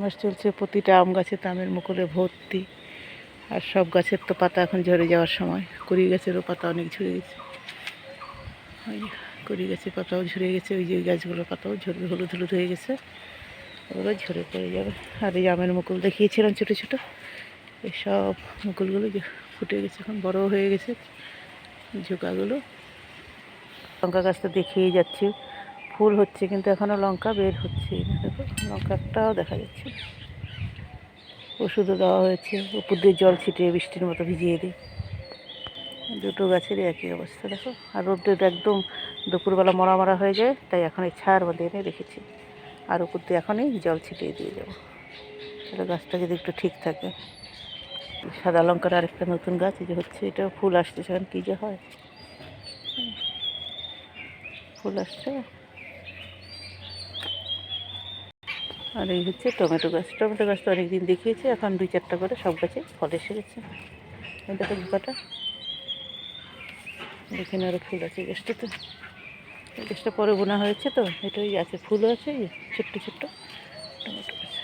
মাস চলছে, প্রতিটা আম গাছে তো আমের মুকুলে ভর্তি। আর সব গাছের তো পাতা এখন ঝরে যাওয়ার সময়। কুড়ি গাছেরও পাতা অনেক ঝরে গেছে, ওই কুড়ি গাছের পাতাও ঝরে গেছে। ওই যে গাছগুলোর পাতাও ঝরে হলুদ হলুদ হয়ে গেছে, ওগুলো ঝরে পড়ে যাবে। আর এই আমের মুকুল দেখিয়েছিলাম ছোটো ছোটো, এই সব মুকুলগুলো ফুটে গেছে, এখন বড় হয়ে গেছে ঝোঁকাগুলো। লঙ্কা গাছটা দেখিয়ে যাচ্ছি, ফুল হচ্ছে কিন্তু এখনও লঙ্কা বের হচ্ছে না। দেখো লঙ্কা একটাও দেখা যাচ্ছে না। ওষুধও দেওয়া হয়েছে, উপর দিয়ে জল ছিটিয়ে বৃষ্টির মতো ভিজিয়ে দিই। দুটো গাছেরই একই অবস্থা দেখো। আর রোদ্রের একদম দুপুরবেলা মরা মরা হয়ে যায়, তাই এখন এই ছাড় বাঁধে এনে রেখেছি। আর উপর দিয়ে এখনই জল ছিটিয়ে দিয়ে যাবো, তাহলে গাছটা যদি একটু ঠিক থাকে। সাদা লঙ্কার আরেকটা নতুন গাছ এই যে হচ্ছে, এটা ফুল আসছে, সেখানে কী যে হয়, ফুল আসছে। আর এই হচ্ছে টমেটো গাছ। টমেটো গাছটা অনেকদিন দেখিয়েছি, এখন 2-4টা করে সব গাছে ফল এসে গেছে। এই দেখো ঝোঁকাটা, এখানে আরও ফুল আছে গাছটাতে। এই গাছটা পরে বোনা হয়েছে তো, এটাই আছে, ফুলও আছে, ছোট্ট ছোট্ট টমেটো গাছ।